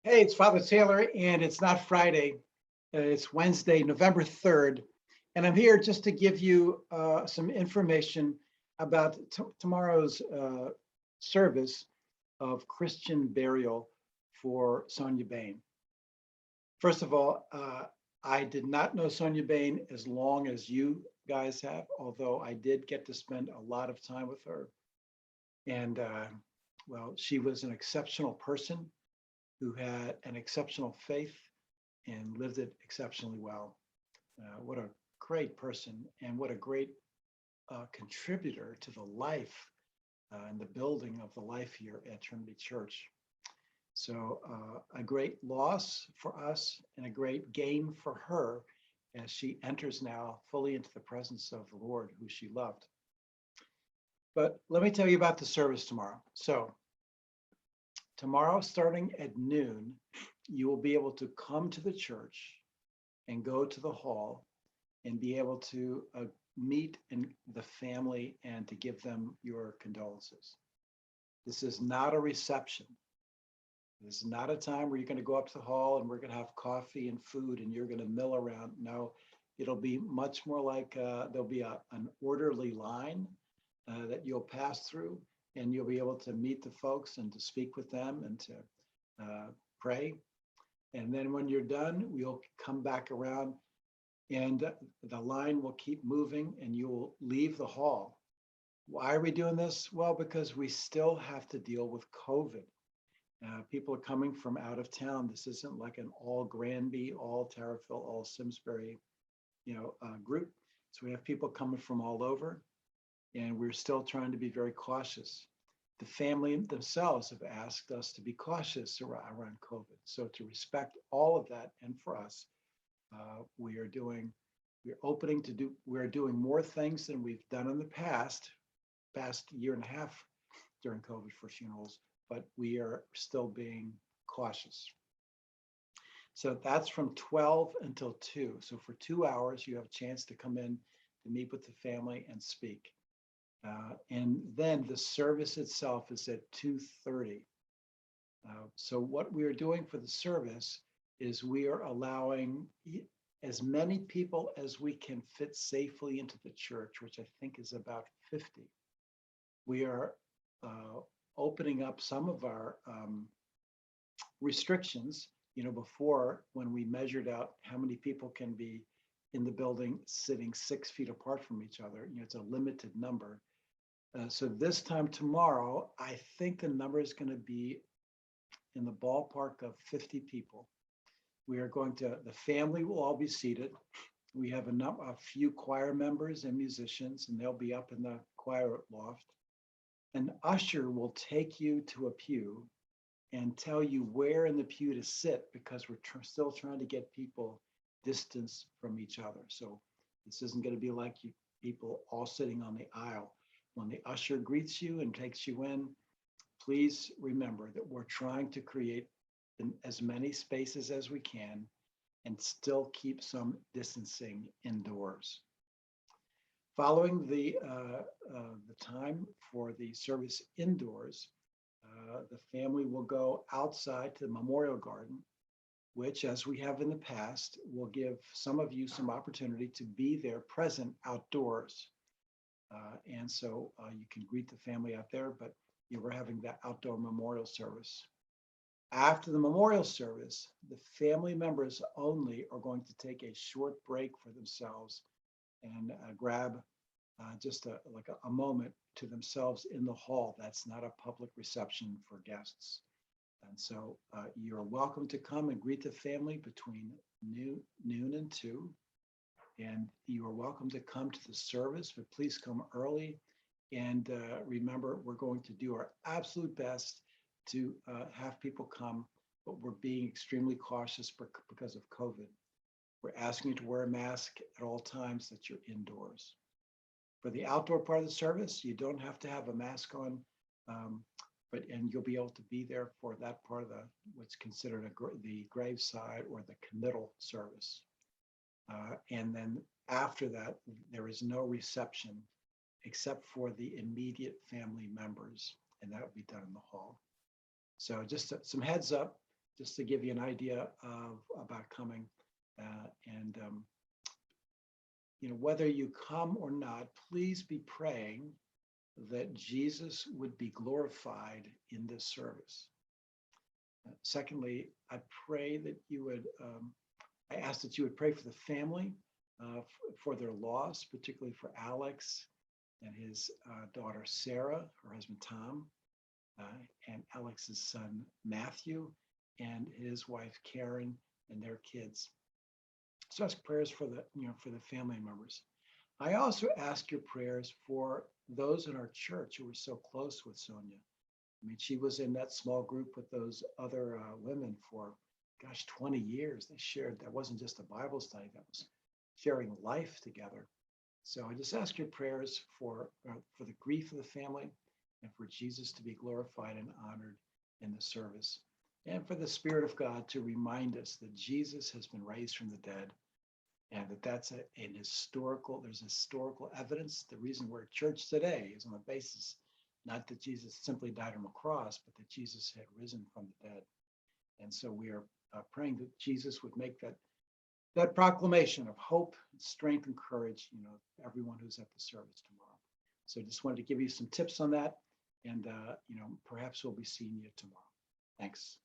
Hey, it's Father Taylor, and it's not Friday. It's Wednesday, November 3rd. And I'm here just to give you some information about tomorrow's service of Christian burial for Sonia Bayne. First of all, I did not know Sonia Bayne as long as you guys have, although I did get to spend a lot of time with her. And well, she was an exceptional person who had an exceptional faith and lived it exceptionally well. What a great person, and what a great contributor to the life and the building of the life here at Trinity Church. So a great loss for us and a great gain for her as she enters now fully into the presence of the Lord who she loved. But let me tell you about the service tomorrow. So tomorrow, starting at noon, you will be able to come to the church and go to the hall and be able to meet the family and to give them your condolences. This is not a reception. This is not a time where you're going to go up to the hall and we're going to have coffee and food and you're going to mill around. No, it'll be much more like there'll be an orderly line that you'll pass through, and you'll be able to meet the folks and to speak with them and to pray. And then when you're done, we'll come back around and the line will keep moving and you will leave the hall. Why are we doing this? Well, because we still have to deal with COVID. People are coming from out of town. This isn't like an all Granby, all Terriffill, all Simsbury, group. So we have people coming from all over, and we're still trying to be very cautious. The family themselves have asked us to be cautious around COVID. So to respect all of that, and for us, we're doing more things than we've done in the past year and a half during COVID for funerals, but we are still being cautious. So that's from 12 until 2. So for 2 hours, you have a chance to come in to meet with the family and speak. And then the service itself is at 2:30. So what we are doing for the service is we are allowing as many people as we can fit safely into the church, which I think is about 50. We are opening up some of our restrictions. Before, when we measured out how many people can be in the building sitting 6 feet apart from each other, it's a limited number. So this time tomorrow, I think the number is going to be in the ballpark of 50 people. The family will all be seated. We have a few choir members and musicians, and they'll be up in the choir loft. An usher will take you to a pew and tell you where in the pew to sit, because we're still trying to get people distance from each other. So this isn't going to be like people all sitting on the aisle. When the usher greets you and takes you in, please remember that we're trying to create as many spaces as we can and still keep some distancing indoors. Following the time for the service indoors, the family will go outside to the Memorial Garden, which, as we have in the past, will give some of you some opportunity to be there present outdoors. And so you can greet the family out there, but we're having that outdoor memorial service. After the memorial service, the family members only are going to take a short break for themselves and grab just a moment to themselves in the hall. That's not a public reception for guests. And so you're welcome to come and greet the family between noon and 2. And you are welcome to come to the service, but please come early. And remember, we're going to do our absolute best to have people come, but we're being extremely cautious because of COVID. We're asking you to wear a mask at all times that you're indoors. For the outdoor part of the service, you don't have to have a mask on, and you'll be able to be there for that part of what's considered the graveside or the committal service. And then after that, there is no reception except for the immediate family members, and that will be done in the hall. So just some heads up, just to give you an idea of about coming. And whether you come or not, please be praying that Jesus would be glorified in this service. Secondly, I pray that you would, I ask that you would pray for the family, for their loss, particularly for Alex and his daughter Sarah, her husband Tom, and Alex's son Matthew, and his wife Karen, and their kids. So ask prayers for the family members. I also ask your prayers for those in our church who were so close with Sonia. I mean, she was in that small group with those other women for, 20 years. They shared, that wasn't just a Bible study, that was sharing life together. So I just ask your prayers for the grief of the family, and for Jesus to be glorified and honored in the service, and for the Spirit of God to remind us that Jesus has been raised from the dead, and that's there's historical evidence. The reason we're a church today is on the basis, not that Jesus simply died on a cross, but that Jesus had risen from the dead. And so we are praying that Jesus would make that proclamation of hope, strength, and courage, everyone who's at the service tomorrow. So I just wanted to give you some tips on that, and perhaps we'll be seeing you tomorrow. Thanks.